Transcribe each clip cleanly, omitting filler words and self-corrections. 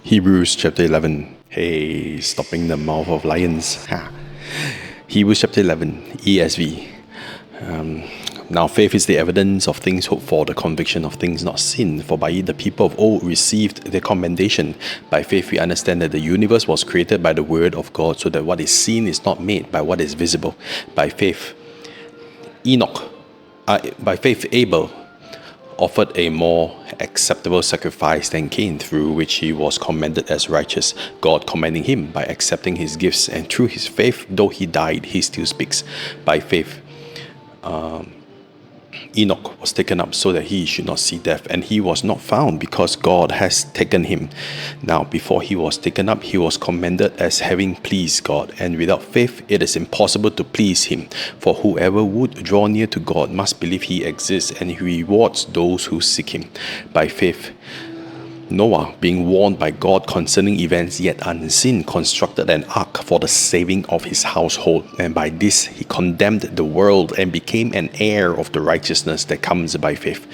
Hebrews chapter 11. Hey, stopping the mouth of lions. Ha. Hebrews chapter 11, ESV. Now faith is the evidence of things hoped for, the conviction of things not seen. For by it the people of old received their commendation. By faith we understand that the universe was created by the word of God, so that what is seen is not made by what is visible. By faith Abel offered a more acceptable sacrifice than Cain, through which he was commended as righteous, God commending him by accepting his gifts. And through his faith, though he died, he still speaks. By faith Enoch was taken up so that he should not see death, and he was not found because God has taken him. Now before he was taken up, he was commended as having pleased God, and without faith it is impossible to please him. For whoever would draw near to God must believe he exists, and he rewards those who seek him. By faith Noah, being warned by God concerning events yet unseen, constructed an ark for the saving of his household, and by this he condemned the world and became an heir of the righteousness that comes by faith.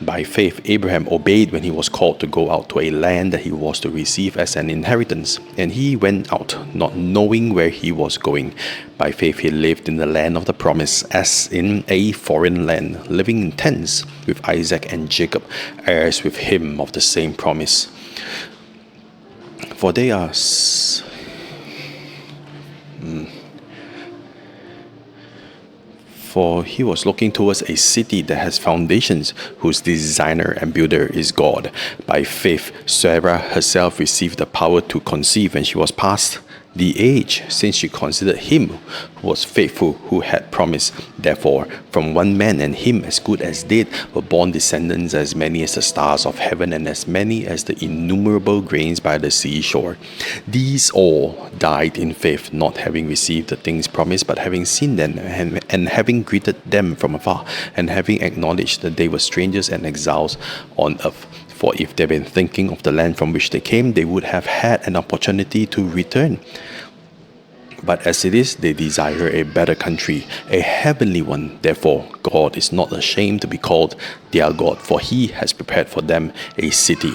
By faith Abraham obeyed when he was called to go out to a land that he was to receive as an inheritance, and he went out not knowing where he was going. By faith he lived in the land of the promise, as in a foreign land, living in tents with Isaac and Jacob, heirs with him of the same promise. For they are For he was looking towards a city that has foundations, whose designer and builder is God. By faith Sarah herself received the power to conceive when she was past the age, since she considered him who was faithful who had promised. Therefore, from one man, and him as good as dead, were born descendants as many as the stars of heaven, and as many as the innumerable grains by the seashore. These all died in faith, not having received the things promised, but having seen them, and having greeted them from afar, and having acknowledged that they were strangers and exiles on earth. For if they had been thinking of the land from which they came, they would have had an opportunity to return. But as it is, they desire a better country, a heavenly one. Therefore, God is not ashamed to be called their God, for he has prepared for them a city.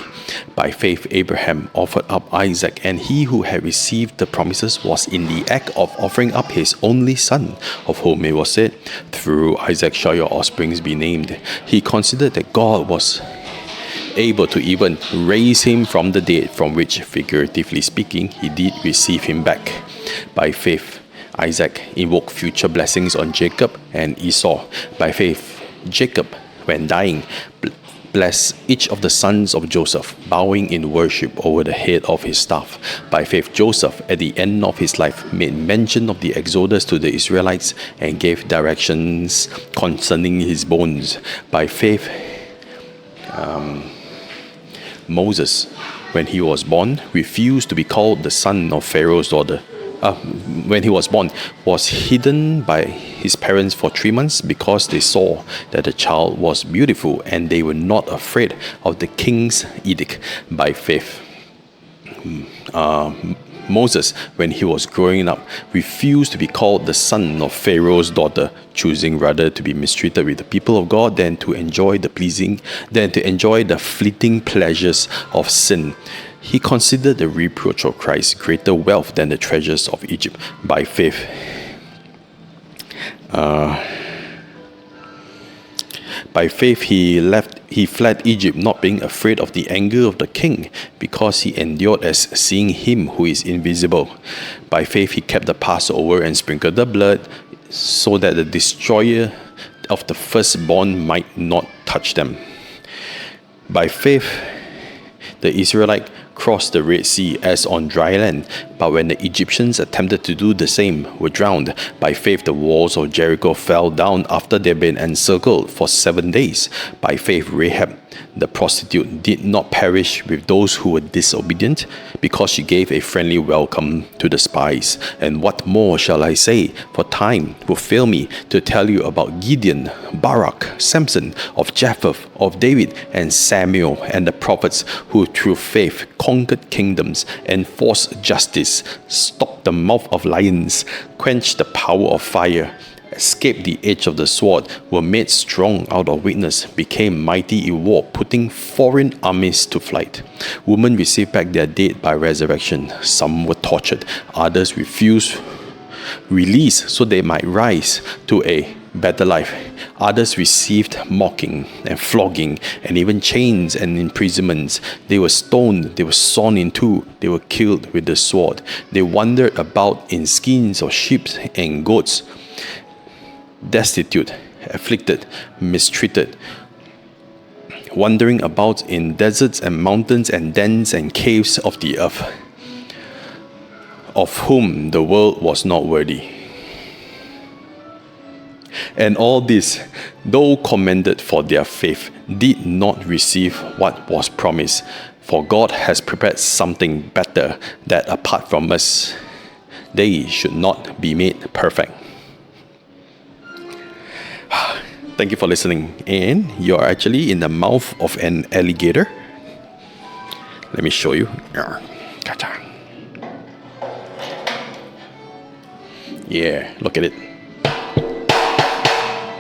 By faith Abraham offered up Isaac, and he who had received the promises was in the act of offering up his only son, of whom it was said, "Through Isaac shall your offspring be named." He considered that God was able to even raise him from the dead, from which, figuratively speaking, he did receive him back. By faith Isaac invoked future blessings on Jacob and Esau. By faith Jacob, when dying, blessed each of the sons of Joseph, bowing in worship over the head of his staff. By faith Joseph, at the end of his life, made mention of the exodus to the Israelites and gave directions concerning his bones. By faith Moses, when he was born, refused to be called the son of Pharaoh's daughter. When he was born, was hidden by his parents for 3 months, because they saw that the child was beautiful, and they were not afraid of the king's edict. By faith Moses, when he was growing up, refused to be called the son of Pharaoh's daughter, choosing rather to be mistreated with the people of God than to enjoy the fleeting pleasures of sin. He considered the reproach of Christ greater wealth than the treasures of Egypt. By faith he fled Egypt, not being afraid of the anger of the king, because he endured as seeing him who is invisible. By faith he kept the Passover and sprinkled the blood, so that the destroyer of the firstborn might not touch them. By faith the Israelites crossed the Red Sea as on dry land, but when the Egyptians attempted to do the same, were drowned. By faith the walls of Jericho fell down after they had been encircled for 7 days. By faith Rahab the prostitute did not perish with those who were disobedient, because she gave a friendly welcome to the spies. And what more shall I say? For time will fail me to tell you about Gideon, Barak, Samson, of Jephthah, of David, and Samuel, and the prophets, who through faith conquered kingdoms, enforced justice, stopped the mouth of lions, quenched the power of fire, escaped the edge of the sword, were made strong out of weakness, became mighty in war, putting foreign armies to flight. Women received back their dead by resurrection. Some were tortured, others refused release so they might rise to a better life. Others received mocking and flogging and even chains and imprisonments. They were stoned, they were sawn in two, they were killed with the sword. They wandered about in skins of sheep and goats, destitute, afflicted, mistreated, wandering about in deserts and mountains and dens and caves of the earth, of whom the world was not worthy. And all this, though commended for their faith, did not receive what was promised. For God has prepared something better, that apart from us, they should not be made perfect. Thank you for listening. And you're actually in the mouth of an alligator. Let me show you. Yeah, look at it.